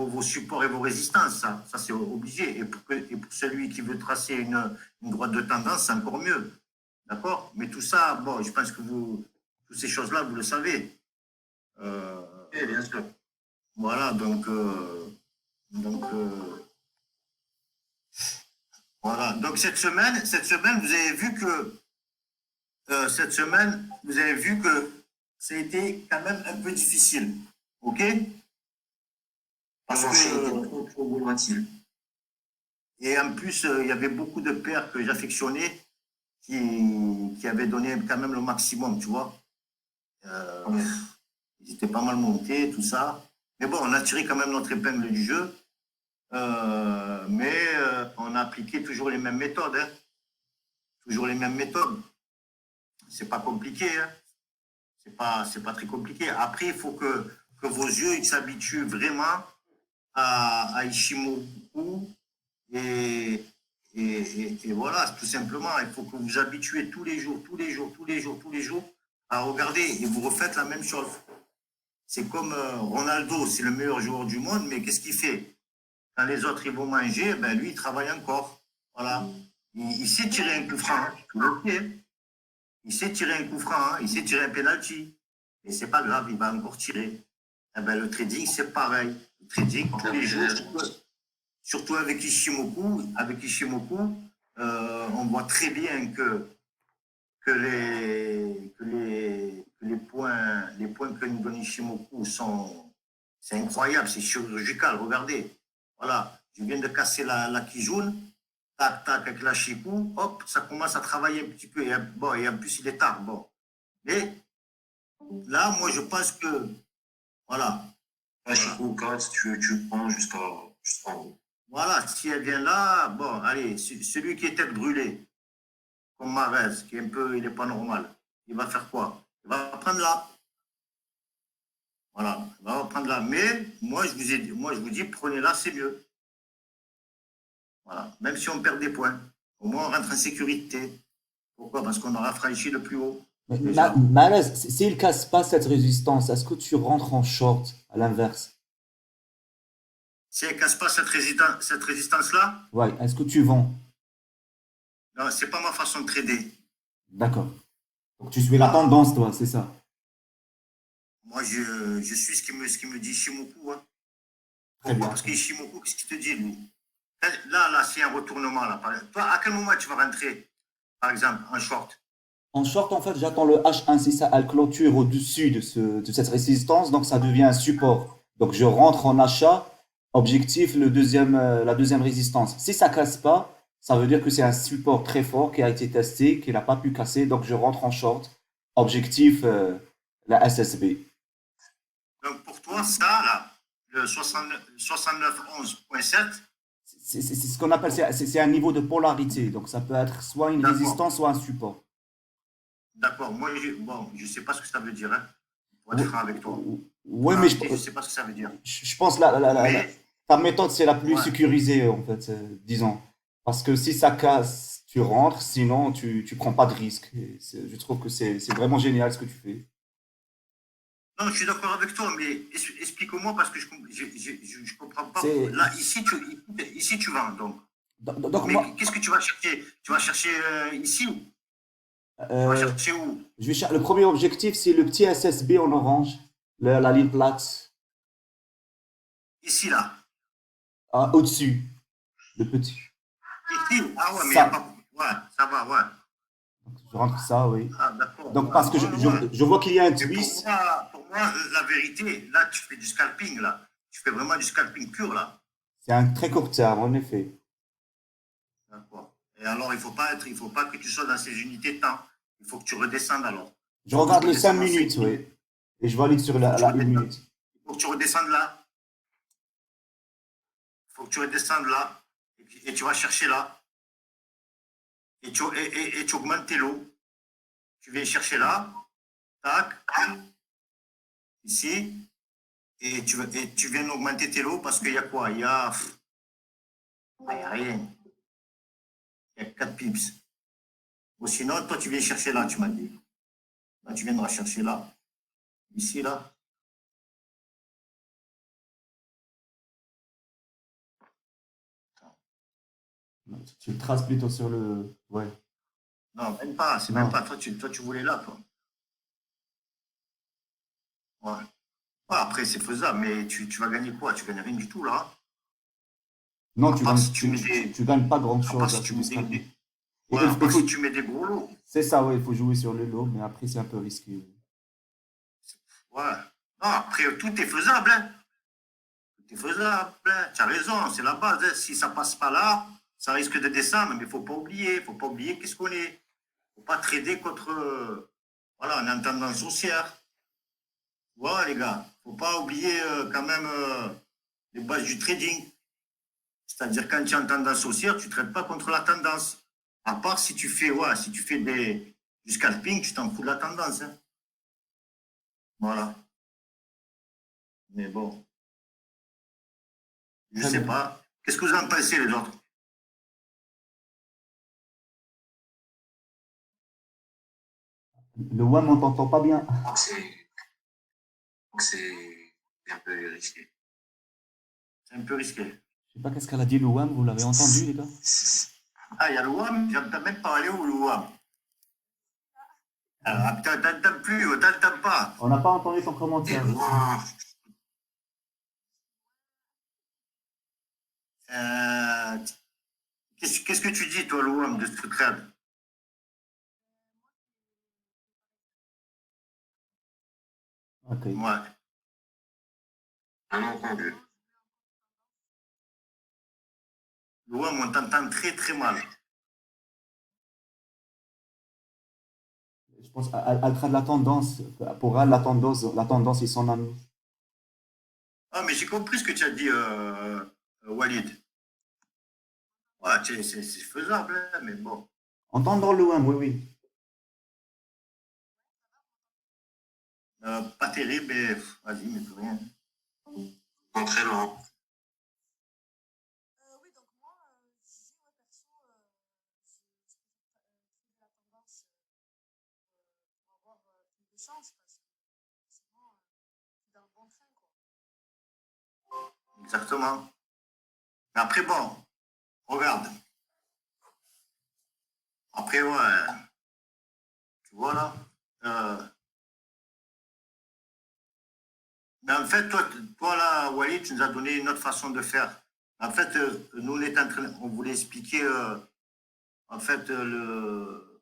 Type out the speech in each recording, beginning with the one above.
vos supports et vos résistances, ça c'est obligé. Et pour celui qui veut tracer une droite de tendance, c'est encore mieux. D'accord? Mais tout ça, bon, je pense que toutes ces choses-là, vous le savez. Oui, bien sûr. Voilà, donc voilà. Donc cette semaine, vous avez vu que ça a été quand même un peu difficile. OK? Le Parce marché était que trop volatile. et en plus, il y avait beaucoup de paires que j'affectionnais qui avaient donné quand même le maximum, tu vois. Euh, Ouais. Ils étaient pas mal montés, tout ça. Mais bon, on a tiré quand même notre épingle du jeu. Mais on a appliqué toujours les mêmes méthodes. Hein. Toujours les mêmes méthodes. C'est pas compliqué. Hein. C'est pas très compliqué. Après, il faut que vos yeux ils s'habituent vraiment à Ishimoku. Et, et voilà, tout simplement, il faut que vous vous habituez tous les jours à regarder et vous refaites la même chose. C'est comme Ronaldo, c'est le meilleur joueur du monde, mais qu'est-ce qu'il fait? Quand les autres ils vont manger, ben lui, il travaille encore. Voilà. Il sait tirer un coup franc, hein, tout le pied. Il sait tirer un coup franc, hein, il sait tirer un penalty. Et c'est pas grave, il va encore tirer. Eh ben, le trading, c'est pareil. Le trading, tous les jours, surtout avec Ishimoku, on voit très bien que les points que nous donne Ishimoku c'est incroyable, c'est chirurgical. Regardez, voilà, je viens de casser la Kijun, tac, tac, avec la Shiku, hop, ça commence à travailler un petit peu. Bon, et en plus, il est tard, bon. Mais là, moi, je pense que, voilà, La Chico 4, tu prends jusqu'en haut. voilà, si elle vient là, bon, allez, celui qui est tête brûlée, comme Marez, qui est un peu, il n'est pas normal, il va faire quoi? Il va prendre là. Voilà, il va prendre là. Mais moi, je vous dis, prenez là, c'est mieux. Voilà, même si on perd des points, au moins on rentre en sécurité. Pourquoi? Parce qu'on aura franchi le plus haut, déjà. Malaise, s'il casse pas cette résistance, est-ce que tu rentres en short à l'inverse? Si elle ne casse pas cette résistance-là, Ouais, est-ce que tu vends? non, c'est pas ma façon de trader. D'accord. Donc tu suis la Voilà. tendance, toi, c'est ça. Moi, je suis ce qui me dit Shimoku. Hein. Très Pourquoi? bien. Parce que Shimoku, qu'est-ce qu'il te dit, lui? Là, c'est un retournement. Là. Toi, à quel moment tu vas rentrer, par exemple, en short? En short, en fait, j'attends le H1, si ça elle clôture au-dessus de cette résistance, donc ça devient un support. Donc je rentre en achat, objectif la deuxième résistance. Si ça casse pas, ça veut dire que c'est un support très fort qui a été testé, qui n'a pas pu casser, donc je rentre en short, objectif la SSB. Donc, pour toi, ça, là, le 6911.7, C'est ce qu'on appelle, c'est un niveau de polarité, donc ça peut être soit une d'accord. résistance, soit un support. D'accord. Moi, bon, je ne sais pas ce que ça veut dire, hein, pour être Oui, franc avec toi. oui, La mais vérité, je ne sais pas ce que ça veut dire. je pense Mais, ta méthode, c'est la plus ouais. sécurisée, en fait, disons. Parce que si ça casse, tu rentres, sinon tu prends pas de risque. Et je trouve que c'est vraiment génial ce que tu fais. Non, je suis d'accord avec toi, mais explique-moi parce que je comprends pas. C'est, Là, ici, tu vends, donc. donc Mais moi, qu'est-ce que tu vas chercher? Tu vas chercher ici ou tu vas euh, chercher où? le premier objectif, c'est le petit SSB en orange, la ligne plate, Ici, là. au-dessus, le petit. Ici? Ah ouais, mais il n'y a Ça, pas. Ouais, ça va, ouais. je rentre ça, oui. Ah, d'accord. Donc Ouais, parce que ouais, ouais. je vois qu'il y a un Mais twist. pour moi, la vérité, là, tu fais du scalping, là. Tu fais vraiment du scalping pur, là. C'est un très court terme, en effet. D'accord. Et alors, il faut pas que tu sois dans ces unités de temps. Il faut que tu redescendes alors. Je Il faut que tu regarde le 5 redescendes en 5 minutes, minutes. oui. Et je valide sur Il faut que tu la 1 redescendes. minute. Il faut que tu redescendes là. Il faut que tu redescendes là. Et tu vas chercher là. Et tu augmentes tes lots. Tu viens chercher là. Tac. Ici. Et tu viens augmenter tes lots parce qu'il y a quoi? Il y a rien. Il y a 4 pips. Ou sinon, toi, tu viens chercher là, tu m'as dit. Là, tu viendras chercher là. Ici, là. Tu le traces plutôt sur le. Ouais. Non, même pas, c'est même Non. pas. Toi, tu voulais là, toi. Ouais. Ouais, après, c'est faisable, mais tu vas gagner quoi? Tu gagnes rien du tout, là. Non, À tu part gagnes, si tu mets des, tu gagnes pas à part grand-chose à si ce tu mets discret. ouais, à part si tu mets des gros lots. C'est ça, ouais, il faut jouer sur le lot, mais après, c'est un peu risqué. Ouais. Non, après, tout est faisable, hein. Tout est faisable, hein. Tu as raison, c'est la base, hein. Si ça passe pas là, ça risque de descendre, mais faut pas oublier qu'est-ce qu'on est. Faut pas trader contre, voilà, on est en tendance haussière. Voilà, les gars. Faut pas oublier quand même les bases du trading. C'est-à-dire, quand tu es en tendance haussière, tu ne traites pas contre la tendance. À part si tu fais, ouais, si tu fais du scalping, tu t'en fous de la tendance, hein. Voilà. Mais bon, je Très sais bien. pas. Qu'est-ce que vous en pensez, les autres? Le WAM, on t'entend pas bien. Je crois que c'est un peu risqué. C'est un peu risqué. Je sais pas qu'est-ce qu'elle a dit, le WAM, vous l'avez entendu, les gars? Ah, il y a le WAM, j'entends même pas aller où le WAM. Ah, putain, t'entends plus, t'entends pas. On n'a pas entendu ton Et commentaire. loin, Euh, qu'est-ce que tu dis, toi, le WAM, de ce trade? Ok. Ouais. un entendu. Le WAM, on t'entend très, très mal. Je pense qu'elle trade la tendance. Pour elle, la tendance, ils sont amis. Ah, mais j'ai compris ce que tu as dit, Walid. Ouais, c'est faisable, hein, mais bon. Entendre le WAM, oui, oui. Pas terrible, mais vas-y, mais plus rien. Pas très loin. Exactement. Mais après, bon, regarde. Après, ouais, tu vois là. Euh, mais en fait, toi là, Walid, tu nous as donné une autre façon de faire. En fait, nous, on voulait expliquer en fait le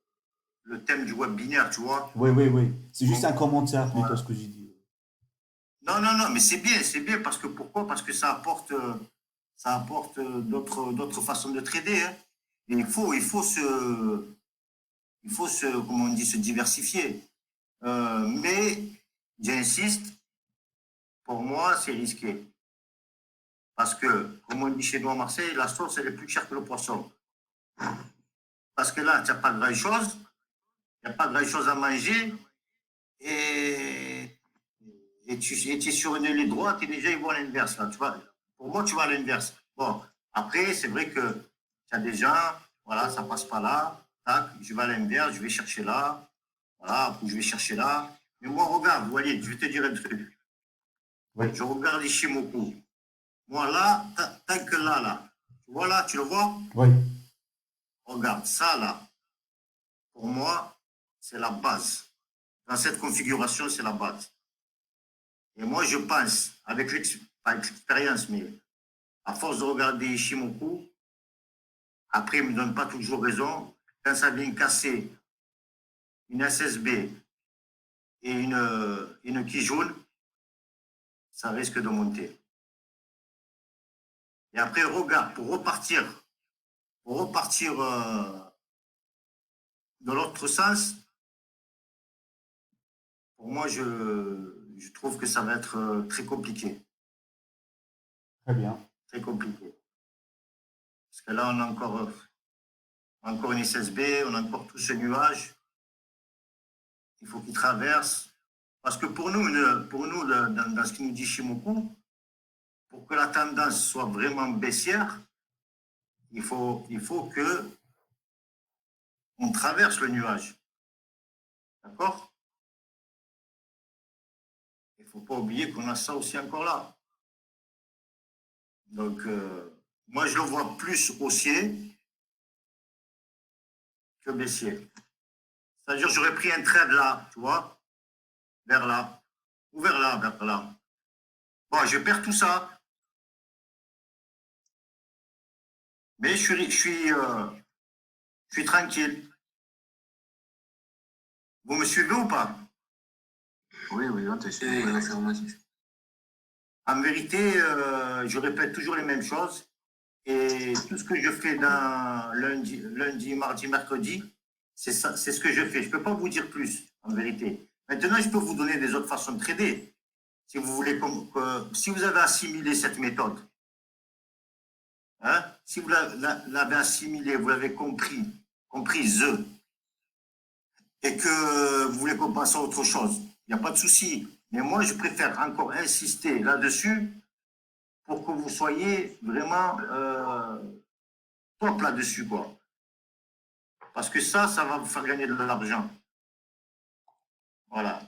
thème du web binaire, tu vois. Oui, oui, oui. C'est juste un Donc, commentaire plutôt ce voilà. que j'ai dit. Non, non, non, mais c'est bien parce que pourquoi? Parce que ça apporte d'autres façons de trader, hein. Et il faut se, comment on dit, se diversifier. Mais j'insiste, pour moi, c'est risqué. Parce que, comme on dit chez nous à Marseille, la sauce, elle est plus chère que le poisson. Parce que là, tu n'as pas grand-chose, il n'y a pas grand-chose à manger, et, et tu es sur une ligne droite, et déjà, ils vont à l'inverse. Là, tu vois. Pour moi, tu vas à l'inverse. Bon, après, c'est vrai que tu as des gens, voilà, ça passe pas là, tac, je vais à l'inverse, je vais chercher là, voilà, je vais chercher là. Mais moi, regarde, Walid, je vais te dire un truc. Oui, Je regarde Ishimoku. Moi, là, tant que là, tu vois là, tu le vois? oui. Regarde, ça là, pour moi, c'est la base. Dans cette configuration, c'est la base. Et moi, je pense, pas avec l'expérience, mais à force de regarder Ishimoku, après, il ne me donne pas toujours raison. Quand ça vient casser une SSB et une Kijun, ça risque de monter. Et après, regarde, pour repartir dans l'autre sens, pour moi, je trouve que ça va être très compliqué. Très bien. Très compliqué. Parce que là, on a encore une SSB, on a encore tout ce nuage. Il faut qu'il traverse. Parce que pour nous, dans ce qu'il nous dit Shimoku, pour que la tendance soit vraiment baissière, il faut que on traverse le nuage. D'accord? Il ne faut pas oublier qu'on a ça aussi encore là. Donc, moi, je le vois plus haussier, que baissier. C'est-à-dire, j'aurais pris un trade là, tu vois, vers là, ou vers là, vers là. Bon, je perds tout ça. Mais je suis tranquille. Vous me suivez ou pas? Oui, oui, on te suit. Oui, affirmatif. En vérité, je répète toujours les mêmes choses. Et tout ce que je fais dans lundi, mardi, mercredi, c'est ça, c'est ce que je fais. Je ne peux pas vous dire plus, en vérité. Maintenant, je peux vous donner des autres façons de trader. Si vous voulez, si vous avez assimilé cette méthode, hein, si vous l'avez assimilé, vous l'avez comprise, et que vous voulez qu'on passe à autre chose, il n'y a pas de souci. Mais moi, je préfère encore insister là-dessus pour que vous soyez vraiment top là-dessus, quoi. Parce que ça va vous faire gagner de l'argent. Voilà.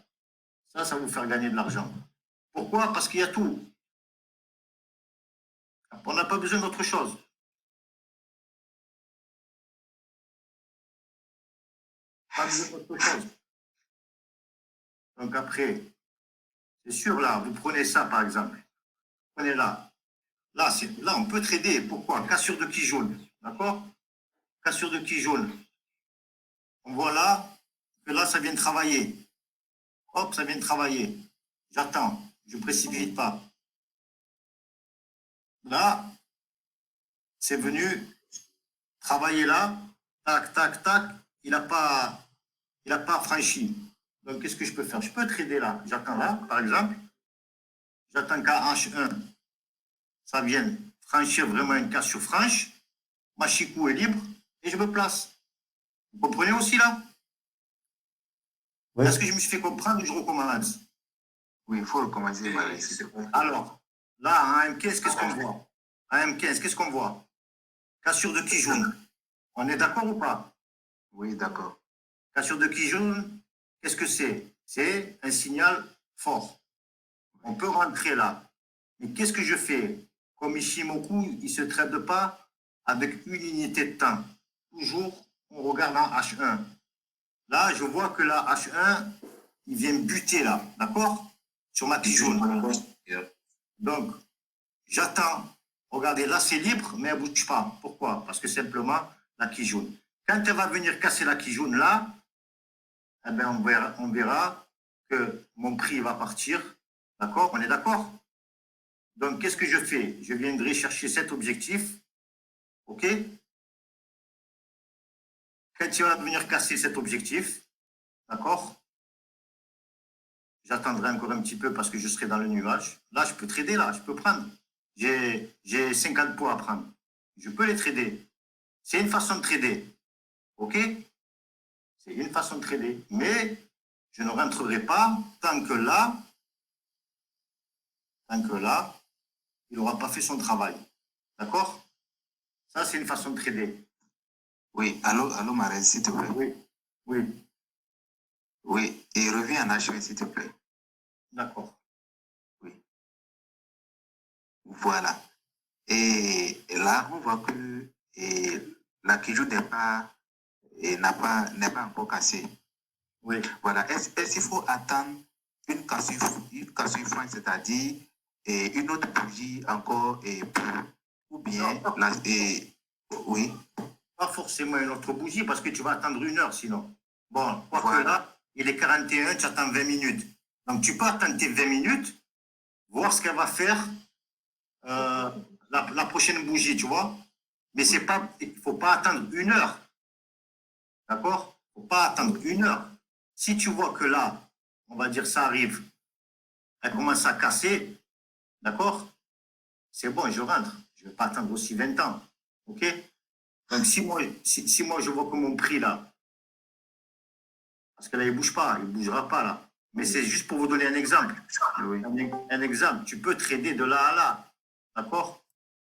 Ça va vous faire gagner de l'argent. Pourquoi? Parce qu'il y a tout. On n'a pas besoin d'autre chose. Pas besoin d'autre chose. Donc après, c'est sûr, là, vous prenez ça, par exemple. Prenez là. Là, on peut trader. Pourquoi? Cassure de qui jaune. D'accord? Cassure de qui jaune. On voit là que là, ça vient de travailler. Hop, ça vient de travailler. J'attends. Je ne précipite pas. Là, c'est venu travailler là. Tac, tac, tac. Il n'a pas franchi. Donc, qu'est-ce que je peux faire? Je peux trader là. J'attends là, par exemple. J'attends qu'à H1, ça vienne franchir vraiment une cassure franche. Ma chicou est libre et je me place. Vous comprenez aussi là? Oui. Est-ce que je me suis fait comprendre ou je recommence? Oui, il faut recommencer. Alors, là, en M15, qu'est-ce qu'on voit? En M15, qu'est-ce qu'on voit? Cassure de qui jaune. On est d'accord ou pas? Oui, d'accord. Cassure de qui jaune, qu'est-ce que c'est? C'est un signal fort. On peut rentrer là. Mais qu'est-ce que je fais? Comme Ishimoku, il ne se traite pas avec une unité de temps. Toujours, on regarde en H1. Là, je vois que la H1, il vient buter là, d'accord? Sur ma qui jaune. Donc, j'attends. Regardez, là, c'est libre, mais elle ne bouge pas. Pourquoi? Parce que simplement, la qui jaune. Quand elle va venir casser la qui jaune là, eh bien, on verra que mon prix va partir. D'accord? On est d'accord? Donc, qu'est-ce que je fais? Je viendrai chercher cet objectif. OK? Quand il va venir casser cet objectif, d'accord? J'attendrai encore un petit peu parce que je serai dans le nuage. Là, je peux trader, là, je peux prendre. J'ai 50 points à prendre. Je peux les trader. C'est une façon de trader. OK? C'est une façon de trader. Mais je ne rentrerai pas tant que là, il n'aura pas fait son travail. D'accord? Ça, c'est une façon de trader. Oui, allô, Marès, s'il te plaît. Oui, oui. Oui, et reviens en H1, s'il te plaît. D'accord. Oui. Voilà. Et là, on voit que la Kijou n'est pas encore cassée. Oui. Voilà. Est-ce qu'il faut attendre une cassure franche, c'est-à-dire une autre bougie encore ou bien oui. Pas forcément une autre bougie parce que tu vas attendre 1 heure sinon. Bon, quoique Voilà. là, il est 41, tu attends 20 minutes. Donc tu peux attendre tes 20 minutes, voir ce qu'elle va faire la prochaine bougie, tu vois. Mais il ne faut pas attendre 1 heure. D'accord? Il ne faut pas attendre 1 heure. Si tu vois que là, on va dire ça arrive, elle commence à casser, d'accord? C'est bon, je rentre. Je ne vais pas attendre aussi 20 ans. OK? Donc, si moi, je vois que mon prix là, parce que là, il ne bouge pas, il ne bougera pas là. Mais c'est juste pour vous donner un exemple. Oui. Un exemple, tu peux trader de là à là. D'accord?